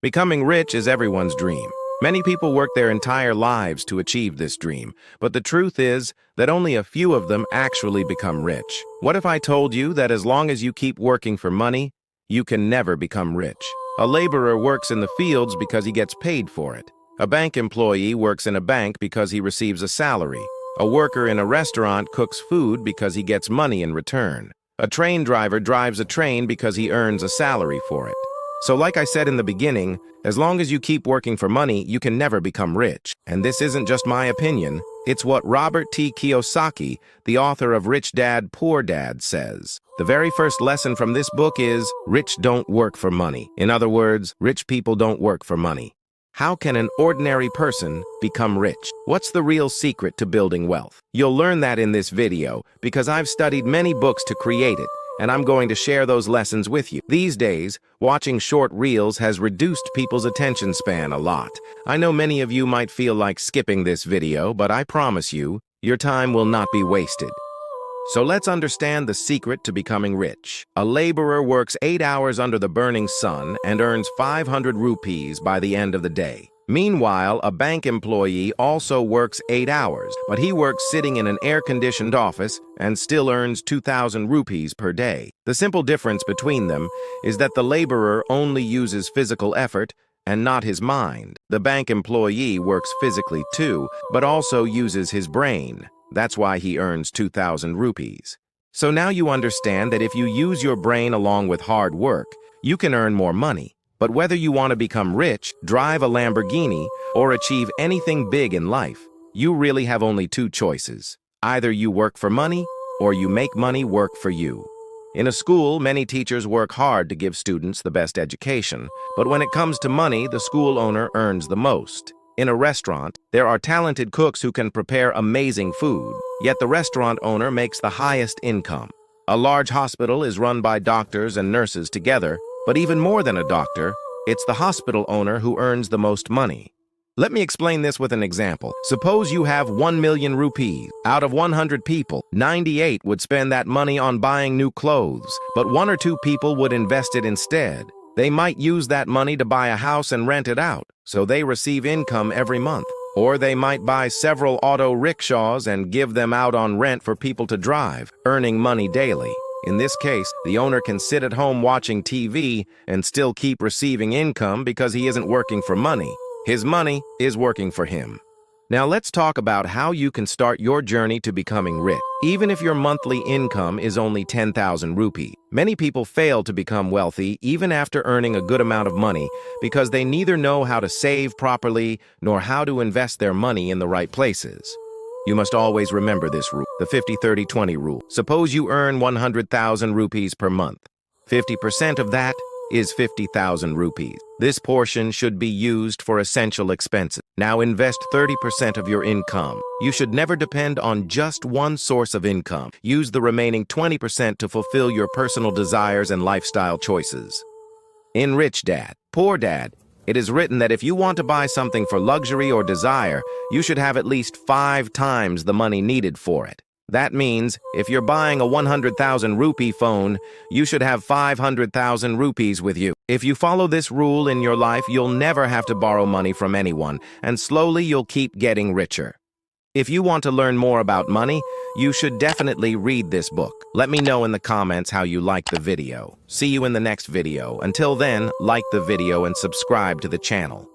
Becoming rich is everyone's dream. Many people work their entire lives to achieve this dream, but the truth is that only a few of them actually become rich. What if I told you that as long as you keep working for money, you can never become rich? A laborer works in the fields because he gets paid for it. A bank employee works in a bank because he receives a salary. A worker in a restaurant cooks food because he gets money in return. A train driver drives a train because he earns a salary for it. So like I said in the beginning, as long as you keep working for money, you can never become rich. And this isn't just my opinion. It's what Robert T. Kiyosaki, the author of Rich Dad, Poor Dad, says. The very first lesson from this book is, rich don't work for money. In other words, rich people don't work for money. How can an ordinary person become rich? What's the real secret to building wealth? You'll learn that in this video because I've studied many books to create it, and I'm going to share those lessons with you. These days, watching short reels has reduced people's attention span a lot. I know many of you might feel like skipping this video, but I promise you, your time will not be wasted. So let's understand the secret to becoming rich. A laborer works 8 hours under the burning sun and earns 500 rupees by the end of the day. Meanwhile, a bank employee also works 8 hours, but he works sitting in an air-conditioned office and still earns 2,000 rupees per day. The simple difference between them is that the laborer only uses physical effort and not his mind. The bank employee works physically too, but also uses his brain. That's why he earns 2,000 rupees. So now you understand that if you use your brain along with hard work, you can earn more money. But whether you want to become rich, drive a Lamborghini, or achieve anything big in life, you really have only two choices. Either you work for money, or you make money work for you. In a school, many teachers work hard to give students the best education, but when it comes to money, the school owner earns the most. In a restaurant, there are talented cooks who can prepare amazing food, yet the restaurant owner makes the highest income. A large hospital is run by doctors and nurses together, but even more than a doctor, it's the hospital owner who earns the most money. Let me explain this with an example. Suppose you have 1 million rupees. Out of 100 people, 98 would spend that money on buying new clothes, but 1 or 2 people would invest it instead. They might use that money to buy a house and rent it out, so they receive income every month. Or they might buy several auto rickshaws and give them out on rent for people to drive, earning money daily. In this case, the owner can sit at home watching TV and still keep receiving income because he isn't working for money. His money is working for him. Now let's talk about how you can start your journey to becoming rich. Even if your monthly income is only 10,000 rupees, many people fail to become wealthy even after earning a good amount of money because they neither know how to save properly nor how to invest their money in the right places. You must always remember this rule, the 50-30-20 rule. Suppose you earn 100,000 rupees per month. 50% of that is 50,000 rupees. This portion should be used for essential expenses. Now invest 30% of your income. You should never depend on just one source of income. Use the remaining 20% to fulfill your personal desires and lifestyle choices. In Rich Dad, Poor Dad, it is written that if you want to buy something for luxury or desire, you should have at least 5 times the money needed for it. That means, if you're buying a 100,000 rupee phone, you should have 500,000 rupees with you. If you follow this rule in your life, you'll never have to borrow money from anyone, and slowly you'll keep getting richer. If you want to learn more about money, you should definitely read this book. Let me know in the comments how you liked the video. See you in the next video. Until then, like the video and subscribe to the channel.